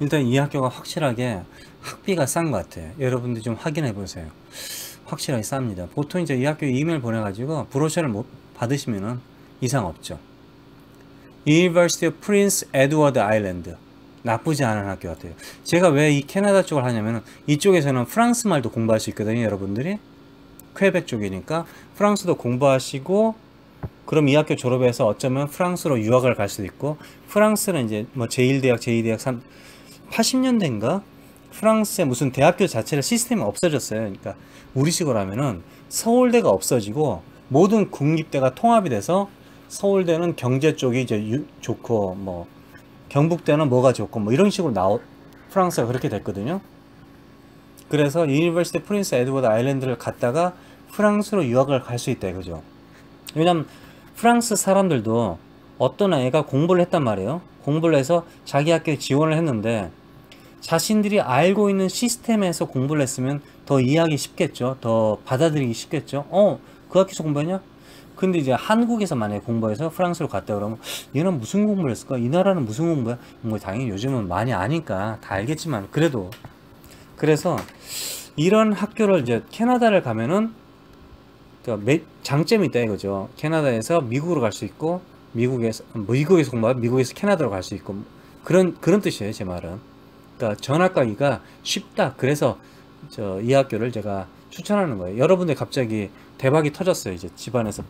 Speaker 1: 일단 이 학교가 확실하게 학비가 싼 것 같아요. 여러분들 좀 확인해 보세요. 확실하게 쌉니다. 보통 이제 이 학교에 이메일 보내가지고 브로셔를 못 받으시면은 이상 없죠. University of Prince Edward Island 나쁘지 않은 학교 같아요. 제가 왜 이 캐나다 쪽을 하냐면은 이쪽에서는 프랑스 말도 공부할 수 있거든요. 여러분들이 퀘벡 쪽이니까 프랑스도 공부하시고 그럼 이 학교 졸업해서 어쩌면 프랑스로 유학을 갈 수도 있고 프랑스는 이제 뭐 제1대학, 제2대학 80년대인가 프랑스의 무슨 대학교 자체를 시스템이 없어졌어요. 그러니까 우리식으로 하면은 서울대가 없어지고 모든 국립대가 통합이 돼서 서울대는 경제 쪽이 이제 좋고 뭐 경북대는 뭐가 좋고 뭐 이런 식으로 프랑스가 그렇게 됐거든요. 그래서 유니버시티 프린스 에드워드 아일랜드를 갔다가 프랑스로 유학을 갈 수 있다 이거죠. 왜냐면 프랑스 사람들도 어떤 애가 공부를 했단 말이에요. 공부를 해서 자기 학교에 지원을 했는데 자신들이 알고 있는 시스템에서 공부를 했으면 더 이해하기 쉽겠죠. 더 받아들이기 쉽겠죠. 그 학교에서 공부했냐? 근데 이제 한국에서 만약에 공부해서 프랑스로 갔다 그러면 얘는 무슨 공부를 했을까? 이 나라는 무슨 공부야? 뭐 당연히 요즘은 많이 아니까 다 알겠지만 그래도 그래서 이런 학교를 이제 캐나다를 가면은 장점이 있다 이거죠. 캐나다에서 미국으로 갈 수 있고 미국에서 공부하면 미국에서 캐나다로 갈 수 있고 그런 뜻이에요. 제 말은. 그러니까 전학 가기가 쉽다. 그래서 이 학교를 제가 추천하는 거예요. 여러분들 갑자기 대박이 터졌어요. 이제 집안에서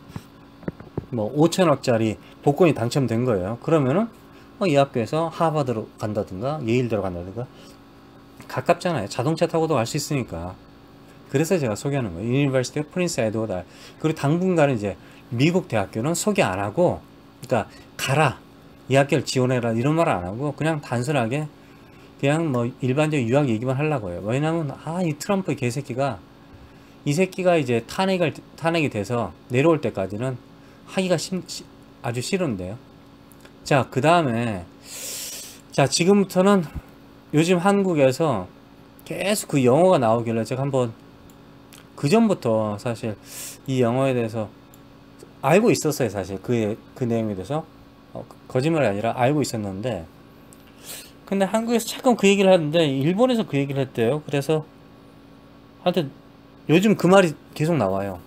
Speaker 1: 뭐 5천억짜리 복권이 당첨된 거예요. 그러면은 이 학교에서 하버드로 간다든가 예일대로 간다든가 가깝잖아요. 자동차 타고도 갈 수 있으니까. 그래서 제가 소개하는 거예요. 유니버시티 오브 프린스 에드워드. 그리고 당분간은 이제 미국 대학교는 소개 안 하고, 그러니까 가라, 이 학교를 지원해라 이런 말 안 하고 그냥 단순하게 그냥 뭐 일반적인 유학 얘기만 하려고 해요. 왜냐면 이 트럼프 개새끼가 이 새끼가 이제 탄핵이 돼서 내려올 때까지는 하기가 아주 싫은데요. 자, 그 다음에 자 지금부터는 요즘 한국에서 계속 그 영어가 나오길래 제가 한번 그 전부터 사실 이 영어에 대해서 알고 있었어요. 사실 그 내용에 대해서 거짓말이 아니라 알고 있었는데 근데 한국에서 잠깐 그 얘기를 하는데 일본에서 그 얘기를 했대요. 그래서 하여튼 요즘 그 말이 계속 나와요.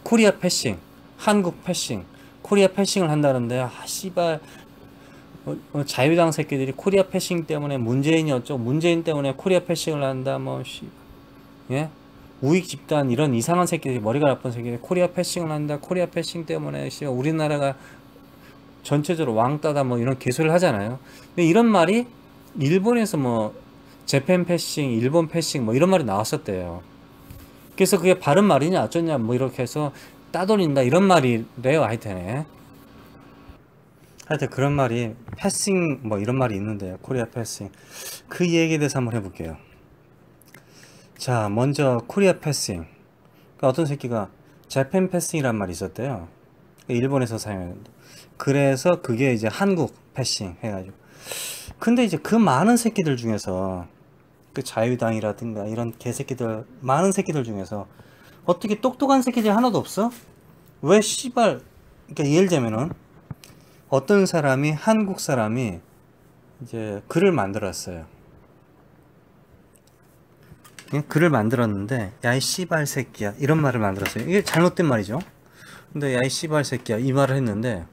Speaker 1: 코리아 패싱, 한국 패싱, 코리아 패싱을 한다는데 씨발 자유당 새끼들이 코리아 패싱 때문에 문재인이 어쩌고 문재인 때문에 코리아 패싱을 한다 예? 우익 집단 이런 이상한 새끼들이 머리가 나쁜 새끼들이 코리아 패싱을 한다. 코리아 패싱 때문에 우리나라가 전체적으로 왕따다 뭐 이런 개소리를 하잖아요. 근데 이런 말이 일본에서 뭐 재팬 패싱, 일본 패싱 뭐 이런 말이 나왔었대요. 그래서 그게 바른 말이냐 어쩌냐 뭐 이렇게 해서 따돌린다 이런 말이래요. 하여튼에 하여튼 그런 말이 패싱 뭐 이런 말이 있는데 코리아 패싱 그 얘기에 대해서 한번 해볼게요. 자, 먼저 코리아 패싱. 그러니까 어떤 새끼가 재팬 패싱이란 말이 있었대요. 일본에서 사용하는. 그래서 그게 이제 한국 패싱 해가지고. 근데 이제 그 많은 새끼들 중에서 그 자유당이라든가 이런 개새끼들 많은 새끼들 중에서 어떻게 똑똑한 새끼들이 하나도 없어? 왜 씨발? 그러니까 예를 들면은 어떤 사람이 한국 사람이 이제 글을 만들었어요. 글을 만들었는데 야이 씨발 새끼야 이런 말을 만들었어요. 이게 잘못된 말이죠. 근데 야이 씨발 새끼야 이 말을 했는데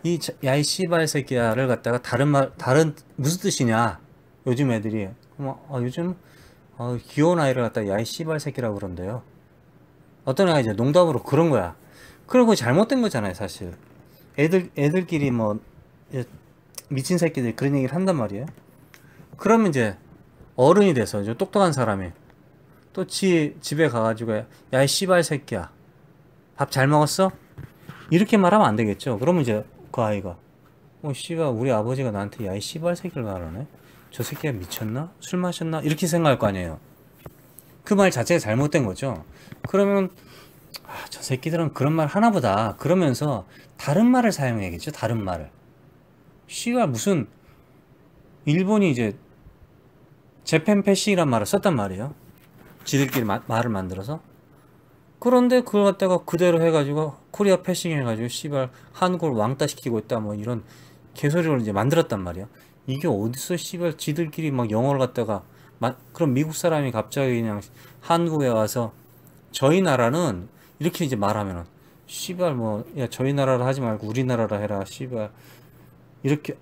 Speaker 1: 이 야이 씨발 새끼야를 갖다가 다른 무슨 뜻이냐 요즘 애들이 요즘 귀여운 아이를 갖다가 야이 씨발 새끼라고 그런대요. 어떤 애가 이제 농담으로 그런 거야. 그리고 잘못된 거잖아요 사실. 애들끼리 뭐 미친 새끼들이 그런 얘기를 한단 말이에요. 그러면 이제 어른이 돼서 이제 똑똑한 사람이 또 집에 가가지고 야 이 씨발 새끼야 밥 잘 먹었어? 이렇게 말하면 안 되겠죠. 그러면 이제 그 아이가 씨발 우리 아버지가 나한테 야 이 씨발 새끼를 말하네, 저 새끼가 미쳤나? 술 마셨나? 이렇게 생각할 거 아니에요. 그 말 자체가 잘못된 거죠. 그러면 저 새끼들은 그런 말 하나보다 그러면서 다른 말을 사용해야겠죠. 다른 말을. 씨발 무슨 일본이 이제 재팬 패싱이란 말을 썼단 말이에요. 지들끼리 말을 만들어서. 그런데 그걸 갖다가 그대로 해가지고 코리아 패싱 해가지고 씨발 한국을 왕따 시키고 있다 뭐 이런 개소리를 이제 만들었단 말이야. 이게 어디서 씨발 지들끼리 막 영어를 갖다가 그럼 미국 사람이 갑자기 그냥 한국에 와서 저희 나라는 이렇게 이제 말하면은 씨발 뭐 야 저희 나라라 하지 말고 우리나라라 해라 씨발 이렇게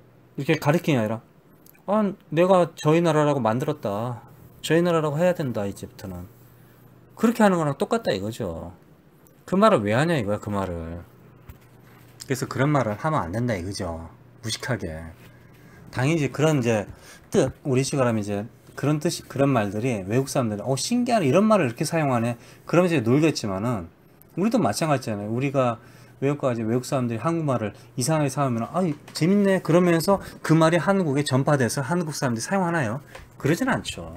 Speaker 1: 가리키냐 아니라 내가 저희 나라라고 만들었다, 저희 나라라고 해야 된다 이제부터는. 그렇게 하는 거랑 똑같다 이거죠. 그 말을 왜 하냐 이거야 그 말을. 그래서 그런 말을 하면 안 된다 이거죠. 무식하게. 당연히 이제 그런 이제 뜻 우리식으로 하면 이제 그런 뜻이 그런 말들이 외국 사람들은 신기하네 이런 말을 이렇게 사용하네 그러면서 이제 놀겠지만은 우리도 마찬가지잖아요. 우리가 외국 가지 외국 사람들이 한국말을 이상하게 사용하면 재밌네 그러면서 그 말이 한국에 전파돼서 한국 사람들이 사용하나요? 그러진 않죠.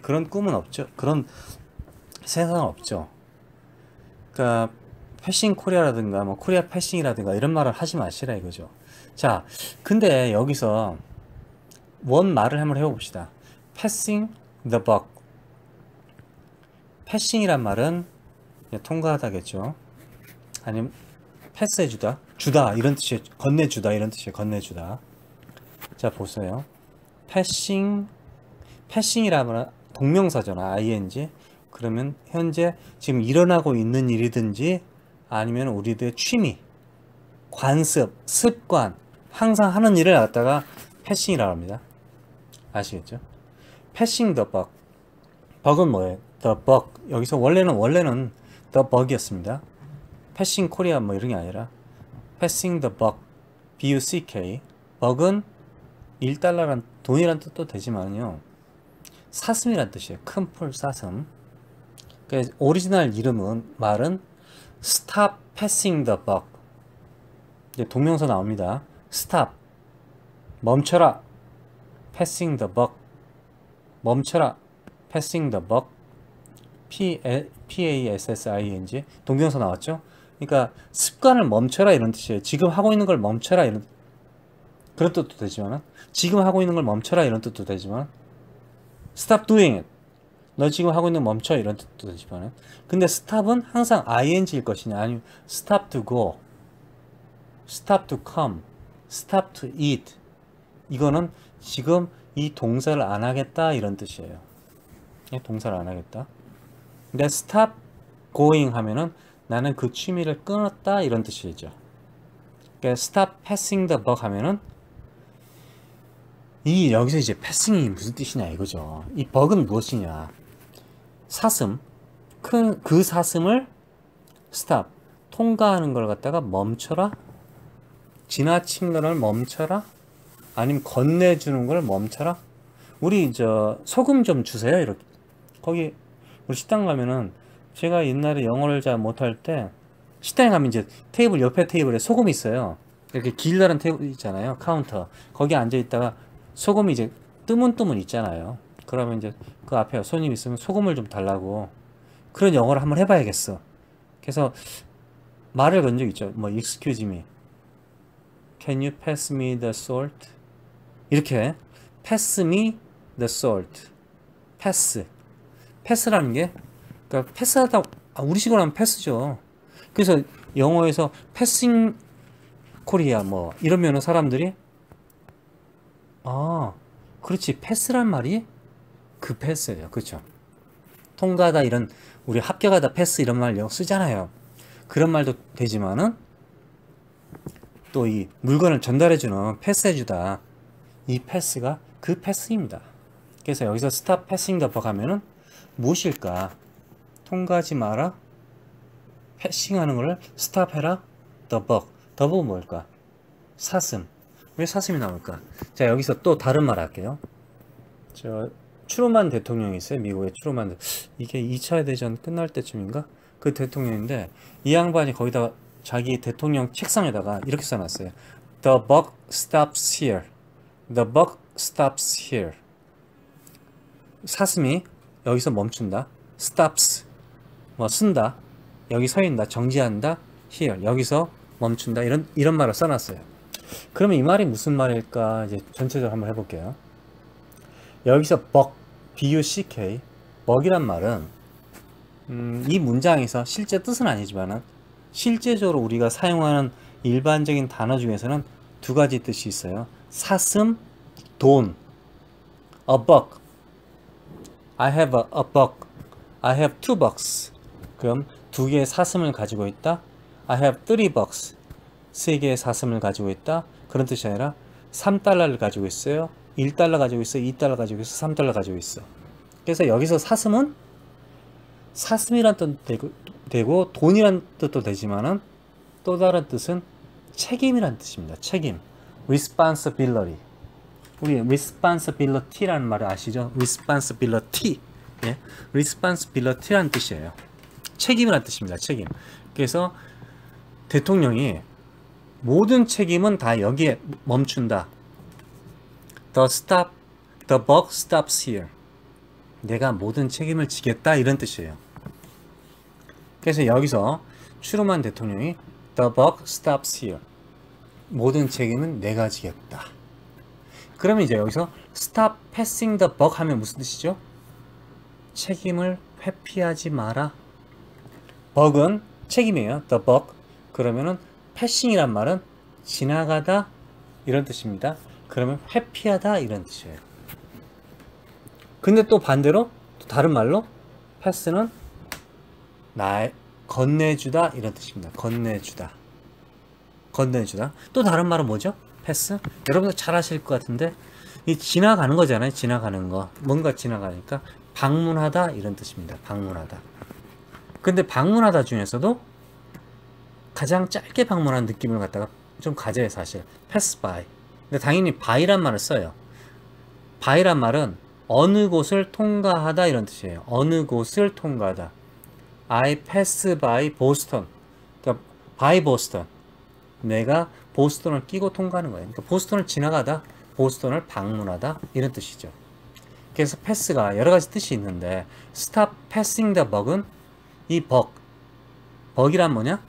Speaker 1: 그런 꿈은 없죠. 그런 세상은 없죠. 그러니까 패싱 코리아라든가 뭐 코리아 패싱이라든가 이런 말을 하지 마시라 이거죠. 자, 근데 여기서 원 말을 한번 해봅시다. passing the buck. 패싱이란 말은 통과하다겠죠. 아니면 패스해주다, 주다 이런 뜻이에요. 건네주다 이런 뜻이에요. 건네주다. 자 보세요. 패싱이라면 동명사잖아. ing. 그러면 현재 지금 일어나고 있는 일이든지 아니면 우리들의 취미, 관습, 습관, 항상 하는 일을 갖다가 패싱이라고 합니다. 아시겠죠? 패싱 더 벅. 벅은 뭐예요? 더 벅. 여기서 원래는 더 벅이었습니다. 패싱 코리아 뭐 이런 게 아니라 패싱 더 벅. BUCK. 벅은 1달러란 돈이란 뜻도 되지만요. 사슴이란 뜻이에요. 큰 풀 사슴. 그러니까 오리지널 말은 Stop passing the buck. 이제 동명사 나옵니다. Stop. 멈춰라. Passing the buck. 멈춰라. Passing the buck. P-A-S-S-I-N-G. 동명사 나왔죠? 그러니까 습관을 멈춰라 이런 뜻이에요. 지금 하고 있는 걸 멈춰라 이런 그런 뜻도 되지만 지금 하고 있는 걸 멈춰라 이런 뜻도 되지만 Stop doing it. 너 지금 하고 있는 거 멈춰 이런 뜻도 되지만 근데 stop은 항상 ing일 것이냐 아니면 stop to go, stop to come, stop to eat. 이거는 지금 이 동사를 안 하겠다 이런 뜻이에요. 동사를 안 하겠다. 근데 stop going 하면은 나는 그 취미를 끊었다 이런 뜻이죠. 그러니까 stop passing the buck 하면은 여기서 이제 passing이 무슨 뜻이냐 이거죠. 이 buck은 무엇이냐? 사슴, 그 사슴을 stop, 통과하는 걸 갖다가 멈춰라, 지나친 거를 멈춰라, 아니면 건네주는 걸 멈춰라. 우리 소금 좀 주세요 이렇게. 거기 우리 식당 가면은 제가 옛날에 영어를 잘 못할 때 식당에 가면 이제 옆에 테이블에 소금이 있어요. 이렇게 길다란 테이블 있잖아요. 카운터. 거기 앉아 있다가 소금이 이제 뜨문뜨문 있잖아요. 그러면 이제 그 앞에 손님 있으면 소금을 좀 달라고 그런 영어를 한번 해봐야겠어. 그래서 말을 건 적 있죠. 뭐 excuse me, can you pass me the salt? 이렇게 pass me the salt. 패스. 패스라는 게 그러니까 패스하다 우리식으로 하면 패스죠. 그래서 영어에서 패싱 코리아 뭐 이러면은 사람들이 아 그렇지 패스란 말이 그 패스예요. 그렇죠. 통과하다 이런 우리 합격하다 패스 이런 말 영어 쓰잖아요. 그런 말도 되지만은 또 이 물건을 전달해주는 패스해주다 이 패스가 그 패스입니다. 그래서 여기서 stop passing the buck 하면은 무엇일까? 통과하지 마라. 패싱하는 거를 stop 해라. the buck. the buck은 뭘까? 사슴. 왜 사슴이 나올까? 자 여기서 또 다른 말 할게요. 저 트루만 대통령이 있어요. 미국의 트루만. 이게 2차 대전 끝날 때쯤인가? 그 대통령인데 이 양반이 거기다가 자기 대통령 책상에다가 이렇게 써놨어요. The buck stops here. The buck stops here. 사슴이 여기서 멈춘다. stops 뭐 쓴다. 여기 서 있다. 정지한다. here 여기서 멈춘다. 이런 말을 써놨어요. 그러면 이 말이 무슨 말일까? 이제 전체적으로 한번 해볼게요. 여기서 buck buck buck이란 말은 이 문장에서 실제 뜻은 아니지만 실제적으로 우리가 사용하는 일반적인 단어 중에서는 두 가지 뜻이 있어요. 사슴, 돈. A buck. I have a buck. I have two bucks. 그럼 두 개의 사슴을 가지고 있다. I have three bucks. 세 개의 사슴을 가지고 있다. 그런 뜻이 아니라 3달러를 가지고 있어요. 1달러 가지고 있어. 2달러 가지고 있어. 3달러 가지고 있어. 그래서 여기서 사슴은 사슴이란 뜻도 되고 돈이란 뜻도 되지만은 또 다른 뜻은 책임이란 뜻입니다. 책임. responsibility. 우리 responsibility라는 말을 아시죠? responsibility. 예? responsibility라는 뜻이에요. 책임이란 뜻입니다. 책임. 그래서 대통령이 모든 책임은 다 여기에 멈춘다. The buck stops here. 내가 모든 책임을 지겠다 이런 뜻이에요. 그래서 여기서 트루만 대통령이 The buck stops here. 모든 책임은 내가 지겠다. 그러면 이제 여기서 Stop passing the buck 하면 무슨 뜻이죠? 책임을 회피하지 마라. buck은 책임이에요. The buck. 그러면은 passing이란 말은 지나가다 이런 뜻입니다. 그러면 회피하다 이런 뜻이에요. 근데 또 반대로 또 다른 말로 pass는 건네주다 이런 뜻입니다. 건네주다. 건네주다. 또 다른 말은 뭐죠? 패스? 여러분들 잘 아실 것 같은데 이 지나가는 거잖아요. 지나가는 거. 뭔가 지나가니까 방문하다 이런 뜻입니다. 방문하다. 근데 방문하다 중에서도 가장 짧게 방문한 느낌을 갖다가 좀 가져요. 사실. pass by. 근데 당연히 by란 말을 써요. by란 말은 어느 곳을 통과하다 이런 뜻이에요. 어느 곳을 통과하다. I pass by Boston. 그러니까 by Boston. 내가 보스턴을 끼고 통과하는 거예요. 그러니까 보스턴을 지나가다, 보스턴을 방문하다 이런 뜻이죠. 그래서 패스가 여러 가지 뜻이 있는데 stop passing the buck은 이 buck이란 뭐냐?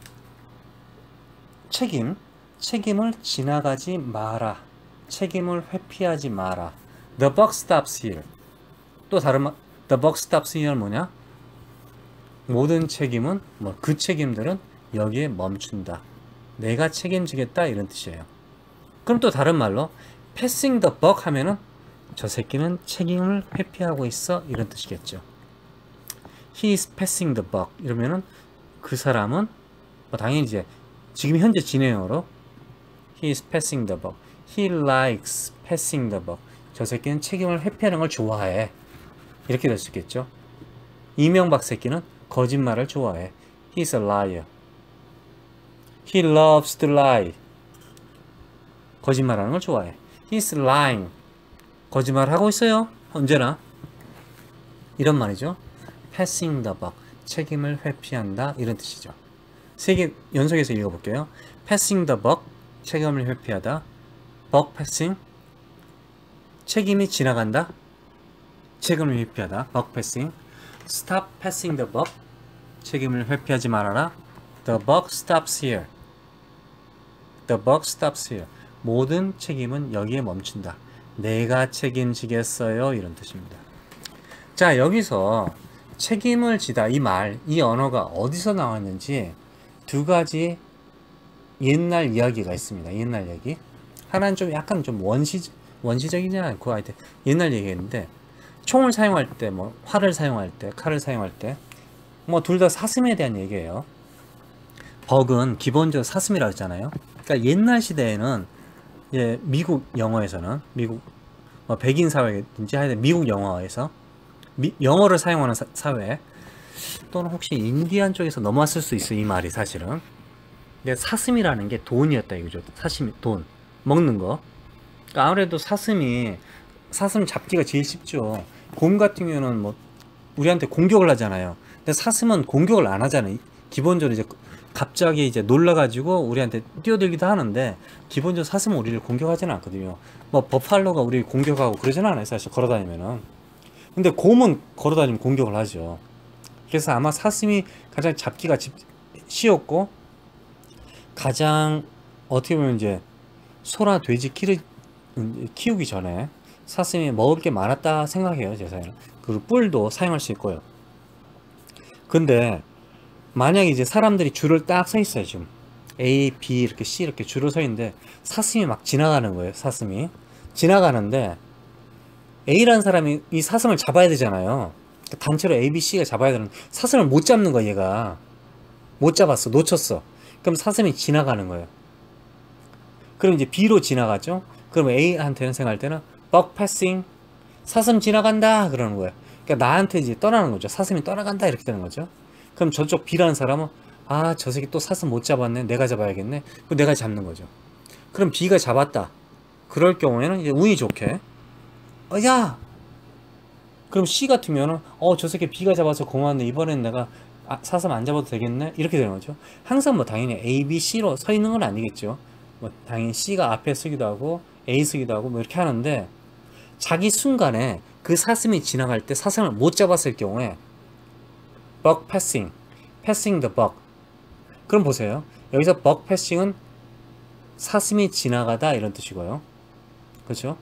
Speaker 1: 책임을 지나가지 마라. 책임을 회피하지 마라. The buck stops here. 또 다른 말, the buck stops here는 뭐냐? 모든 책임은 그 책임들은 여기에 멈춘다. 내가 책임지겠다 이런 뜻이에요. 그럼 또 다른 말로 passing the buck 하면은 저 새끼는 책임을 회피하고 있어 이런 뜻이겠죠. He is passing the buck 이러면은 그 사람은 당연히 이제 지금 현재 진행어로 He is passing the buck. He likes passing the buck. 저 새끼는 책임을 회피하는 걸 좋아해. 이렇게 될 수 있겠죠. 이명박 새끼는 거짓말을 좋아해. He is a liar. He loves to lie. 거짓말하는 걸 좋아해. He is lying. 거짓말을 하고 있어요. 언제나. 이런 말이죠. passing the buck. 책임을 회피한다. 이런 뜻이죠. 세 개 연속해서 읽어볼게요. passing the buck. 책임을 회피하다. bug passing, 책임이 지나간다. 책임을 회피하다. bug passing. stop passing the buck, 책임을 회피하지 말아라. the buck stops here. the buck stops here. 모든 책임은 여기에 멈춘다. 내가 책임지겠어요. 이런 뜻입니다. 자, 여기서 책임을 지다 이 말, 이 언어가 어디서 나왔는지 두 가지 옛날 이야기가 있습니다. 옛날 얘기. 하나는 좀 약간 좀 원시적이지 않고 하여튼 옛날 얘기였는데, 총을 사용할 때, 뭐 활을 사용할 때, 칼을 사용할 때, 뭐 둘 다 사슴에 대한 얘기예요. 벅은 기본적으로 사슴이라고 했잖아요. 그러니까 옛날 시대에는 미국 영어에서는, 미국 뭐 백인 사회든지 하여튼 미국 영어에서 영어를 사용하는 사회, 또는 혹시 인디안 쪽에서 넘어왔을 수 있어요. 이 말이 사실은. 근데 사슴이라는 게 돈이었다 이거죠. 사슴이 돈 먹는 거. 그러니까 아무래도 사슴 잡기가 제일 쉽죠. 곰 같은 경우는 뭐 우리한테 공격을 하잖아요. 근데 사슴은 공격을 안 하잖아요. 기본적으로 이제 갑자기 이제 놀라가지고 우리한테 뛰어들기도 하는데, 기본적으로 사슴은 우리를 공격하지는 않거든요. 뭐 버팔로가 우리를 공격하고 그러지는 않아요. 사실 걸어다니면은. 근데 곰은 걸어다니면 공격을 하죠. 그래서 아마 사슴이 가장 잡기가 쉬웠고, 가장 어떻게 보면 이제 소나 돼지 키우기 전에 사슴이 먹을 게 많았다 생각해요, 제 생각에는. 그리고 뿔도 사용할 수 있고요. 근데 만약에 이제 사람들이 줄을 딱 서 있어요. 지금 A, B 이렇게 C 이렇게 줄을 서 있는데 사슴이 막 지나가는 거예요. 사슴이 지나가는데 A라는 사람이 이 사슴을 잡아야 되잖아요. 단체로 A, B, C가 잡아야 되는데 사슴을 못 잡는 거야. 얘가 못 잡았어, 놓쳤어. 그럼 사슴이 지나가는 거예요. 그럼 이제 B로 지나가죠. 그럼 A한테는 생각할 때는 bug passing, 사슴 지나간다 그러는 거예요. 그러니까 나한테 이제 떠나는 거죠. 사슴이 떠나간다 이렇게 되는 거죠. 그럼 저쪽 B라는 사람은 아, 저 새끼 또 사슴 못 잡았네, 내가 잡아야겠네. 그 내가 잡는 거죠. 그럼 B가 잡았다. 그럴 경우에는 이제 운이 좋게 야! 그럼 C 같으면은 저 새끼 B가 잡아서 고마웠네, 이번엔 내가 사슴 안 잡아도 되겠네, 이렇게 되는 거죠. 항상 뭐 당연히 A, B, C로 서 있는 건 아니겠죠. 뭐 당연히 C가 앞에 서기도 하고 A 서기도 하고 뭐 이렇게 하는데, 자기 순간에 그 사슴이 지나갈 때 사슴을 못 잡았을 경우에 bug passing, passing the buck. 그럼 보세요. 여기서 bug passing은 사슴이 지나가다 이런 뜻이고요. 그렇죠?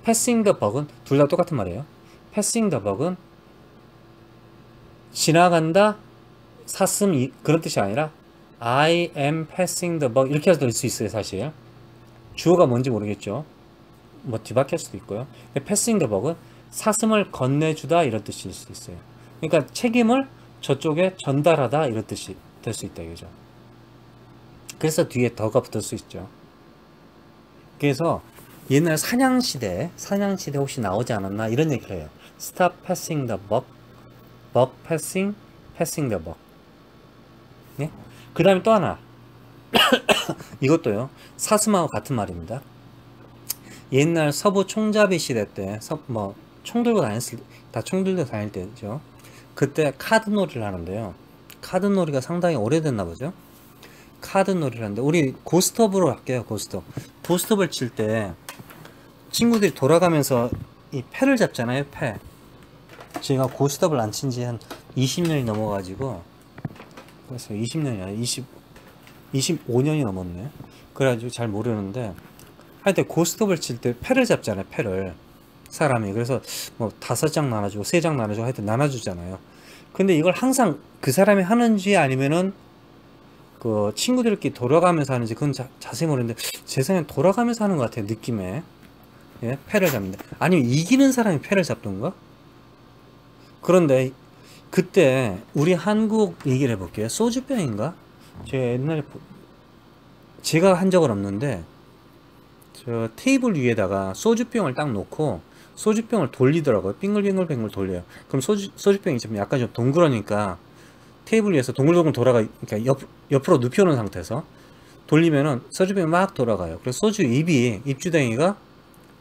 Speaker 1: passing the buck은 둘 다 똑같은 말이에요. passing the buck은 지나간다 사슴 그런 뜻이 아니라 I am passing the buck 이렇게 해서 들을 수 있어요. 사실 주어가 뭔지 모르겠죠. 뭐 뒤바뀔 수도 있고요. passing the buck은 사슴을 건네주다 이런 뜻일 수도 있어요. 그러니까 책임을 저쪽에 전달하다 이런 뜻이 될 수 있다 이거죠. 그래서 뒤에 더가 붙을 수 있죠. 그래서 옛날 사냥시대 혹시 나오지 않았나 이런 얘기를 해요. Stop passing the buck, buck passing, passing the buck. 네? 그 다음에 또 하나 이것도요 사슴하고 같은 말입니다. 옛날 서부 총잡이 시대 때 뭐 총 들고 다닐 때죠. 그때 카드놀이를 하는데요. 카드놀이가 상당히 오래됐나 보죠. 카드놀이를 하는데 우리 고스톱으로 할게요. 고스톱을 칠 때 친구들이 돌아가면서 이 패를 잡잖아요. 패. 제가 고스톱을 안 친 지 한 20년이 넘어가지고, 그래서 20년이 아니라 25년이 넘었네. 그래가지고 잘 모르는데, 하여튼 고스톱을 칠 때 패를 잡잖아요. 패를 사람이. 그래서 뭐 5장 나눠주고 3장 나눠주고 하여튼 나눠주잖아요. 근데 이걸 항상 그 사람이 하는지 아니면은 그 친구들끼리 돌아가면서 하는지 그건 자세히 모르는데, 제 생각엔 돌아가면서 하는 것 같아요. 느낌에. 예? 패를 잡는데, 아니면 이기는 사람이 패를 잡던가? 그런데 그때 우리 한국 얘기를 해볼게요. 소주병인가? 제가 한 적은 없는데, 저 테이블 위에다가 소주병을 딱 놓고 소주병을 돌리더라고요. 빙글빙글 돌려요. 그럼 소주병이 좀 약간 좀 동그라니까 테이블 위에서 동글동글 그러니까 옆으로 눕혀놓은 상태에서 돌리면은 소주병이 막 돌아가요. 그래서 소주 입주댕이가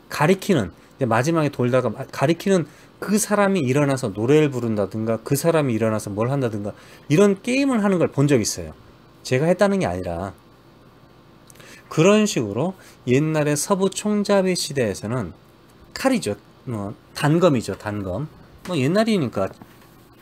Speaker 1: 가리키는, 마지막에 돌다가 가리키는 그 사람이 일어나서 노래를 부른다든가 그 사람이 일어나서 뭘 한다든가 이런 게임을 하는 걸 본 적이 있어요. 제가 했다는 게 아니라. 그런 식으로 옛날에 서부 총잡이 시대에서는 칼이죠. 단검이죠. 단검. 옛날이니까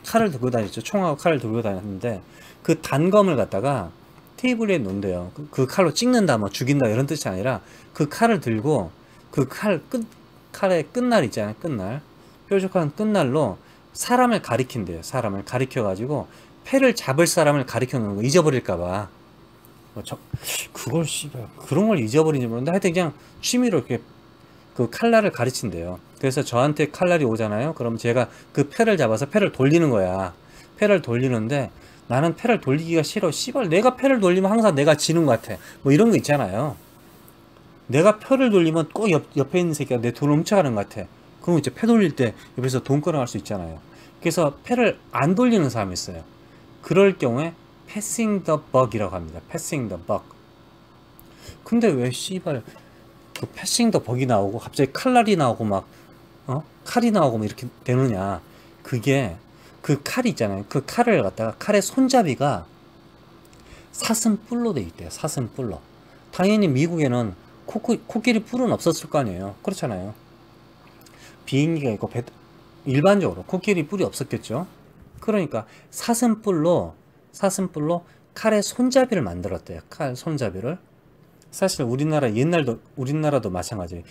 Speaker 1: 칼을 들고 다녔죠. 총하고 칼을 들고 다녔는데 그 단검을 갖다가 테이블 위에 놓는데요. 그 칼로 찍는다, 죽인다 이런 뜻이 아니라 그 칼을 들고 그 칼의 끝날 있잖아요. 끝날. 뾰족한 끝날로 사람을 가리킨대요. 사람을 가리켜가지고 패를 잡을 사람을 가리켜 놓는 거 잊어버릴까봐. 그걸 씨발 그런 걸 잊어버리는지 모르는데 하여튼 그냥 취미로 이렇게 그 칼날을 가르친대요. 그래서 저한테 칼날이 오잖아요. 그럼 제가 그 패를 잡아서 패를 돌리는 거야. 패를 돌리는데 나는 패를 돌리기가 싫어. 씨발 내가 패를 돌리면 항상 내가 지는 것 같아. 이런 거 있잖아요. 내가 패를 돌리면 꼭 옆에 있는 새끼가 내 돈을 훔쳐가는 것 같아. 그럼 이제 패 돌릴 때 옆에서 돈 끌어갈 수 있잖아요. 그래서 패를 안 돌리는 사람이 있어요. 그럴 경우에 passing the buck이라고 합니다. passing the buck. 근데 왜 씨발 그 패싱 더 벅이 나오고 갑자기 칼날이 나오고 칼이 나오고 이렇게 되느냐. 그게 그 칼이 있잖아요. 그 칼을 갖다가 칼의 손잡이가 사슴뿔로 돼 있대요. 사슴뿔로. 당연히 미국에는 코끼리 뿔은 없었을 거 아니에요. 그렇잖아요. 비행기가 있고 일반적으로 코끼리 뿔이 없었겠죠. 그러니까 사슴뿔로 칼의 손잡이를 만들었대요. 칼 손잡이를. 사실 우리나라도 마찬가지예요.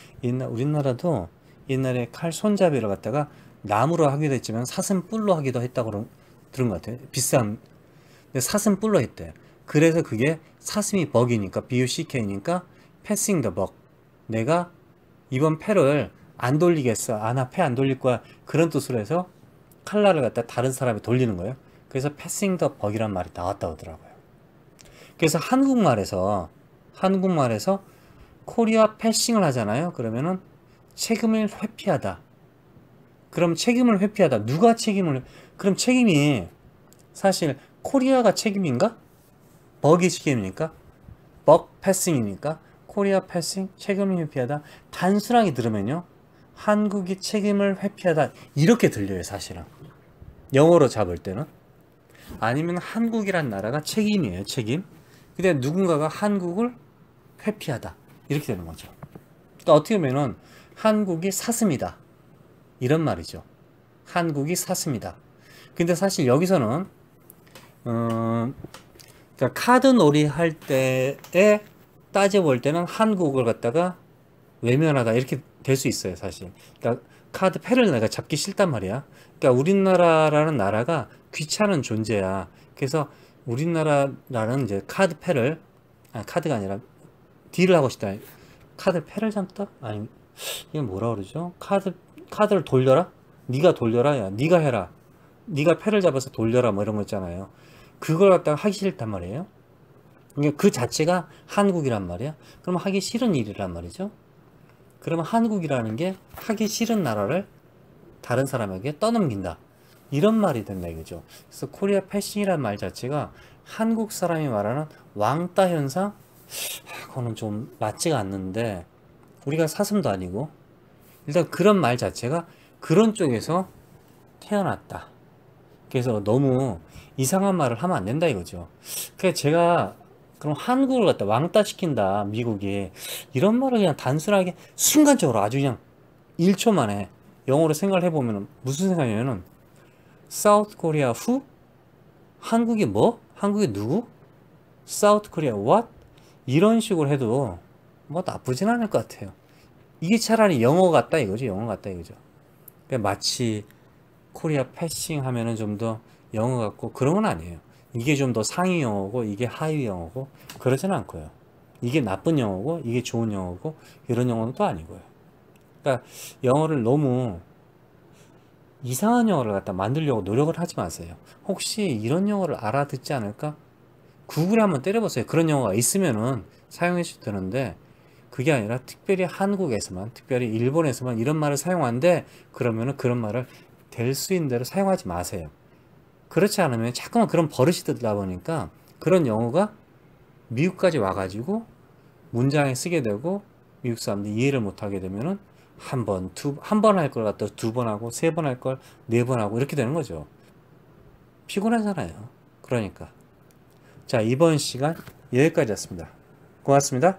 Speaker 1: 우리나라도 옛날에 칼 손잡이를 갖다가 나무로 하기도 했지만 사슴뿔로 하기도 했다고 들은 것 같아요. 비싼. 근데 사슴뿔로 했대요. 그래서 그게 사슴이 벅이니까 BUCK니까 passing the buck. 내가 이번 패를 안 돌리겠어. 나 패 안 돌릴 거야. 그런 뜻으로 해서 칼날을 갖다 다른 사람이 돌리는 거예요. 그래서 passing the buck이란 말이 나왔다고 하더라고요. 그래서 한국말에서 코리아 패싱을 하잖아요. 그러면은 책임을 회피하다. 그럼 책임을 회피하다. 그럼 책임이 사실 코리아가 책임인가? 벅이 책임입니까? 벅 패싱이니까 코리아 패싱 책임을 회피하다. 단순하게 들으면요. 한국이 책임을 회피하다. 이렇게 들려요, 사실은. 영어로 잡을 때는. 아니면 한국이란 나라가 책임이에요, 책임. 근데 누군가가 한국을 회피하다. 이렇게 되는 거죠. 그러니까 어떻게 보면은 한국이 사슴이다. 이런 말이죠. 한국이 사슴이다. 근데 사실 여기서는 그러니까 카드 놀이 할 때에 따져볼 때는 한국을 갖다가 외면하다 이렇게 될 수 있어요, 사실. 그러니까 카드 패를 내가 잡기 싫단 말이야. 그러니까 우리나라라는 나라가 귀찮은 존재야. 그래서 우리나라라는 이제 카드 패를 카드가 아니라 딜을 하고 싶다. 카드 패를 잡다? 아니 이게 뭐라 그러죠? 카드를 돌려라? 네가 돌려라. 야 네가 해라. 네가 패를 잡아서 돌려라. 이런 거 있잖아요. 그걸 갖다가 하기 싫단 말이에요. 그러니까 그 자체가 한국이란 말이야. 그럼 하기 싫은 일이란 말이죠. 그러면 한국이라는 게 하기 싫은 나라를 다른 사람에게 떠넘긴다. 이런 말이 된다 이거죠. 그래서 코리아 패싱이라는 말 자체가 한국 사람이 말하는 왕따 현상? 그거는 좀 맞지가 않는데 우리가 사슴도 아니고 일단 그런 말 자체가 그런 쪽에서 태어났다. 그래서 너무 이상한 말을 하면 안 된다 이거죠. 그래서 제가 그럼 한국을 갖다 왕따 시킨다 미국이 이런 말을 그냥 단순하게 순간적으로 아주 그냥 1초 만에 영어로 생각을 해보면 무슨 생각이냐면 South Korea who? 한국이 뭐? 한국이 누구? South Korea what? 이런 식으로 해도 뭐 나쁘진 않을 것 같아요. 이게 차라리 영어 같다 이거죠. 영어 같다 이거죠. 마치 코리아 패싱 하면은 좀 더 영어 같고 그런 건 아니에요. 이게 좀 더 상위 영어고 이게 하위 영어고 그러진 않고요. 이게 나쁜 영어고 이게 좋은 영어고 이런 영어는 또 아니고요. 그러니까 영어를 너무 이상한 영어를 갖다 만들려고 노력을 하지 마세요. 혹시 이런 영어를 알아듣지 않을까? 구글에 한번 때려보세요. 그런 영어가 있으면은 사용해 주셔도 되는데 그게 아니라 특별히 한국에서만 특별히 일본에서만 이런 말을 사용하는데 그러면은 그런 말을 될 수 있는 대로 사용하지 마세요. 그렇지 않으면 자꾸만 그런 버릇이 들다 보니까 그런 영어가 미국까지 와가지고 문장에 쓰게 되고 미국 사람들이 이해를 못하게 되면은 한 번 할 걸 갖다 두 번 하고 세 번 할 걸 네 번 하고 이렇게 되는 거죠. 피곤하잖아요. 그러니까 자 이번 시간 여기까지였습니다. 고맙습니다.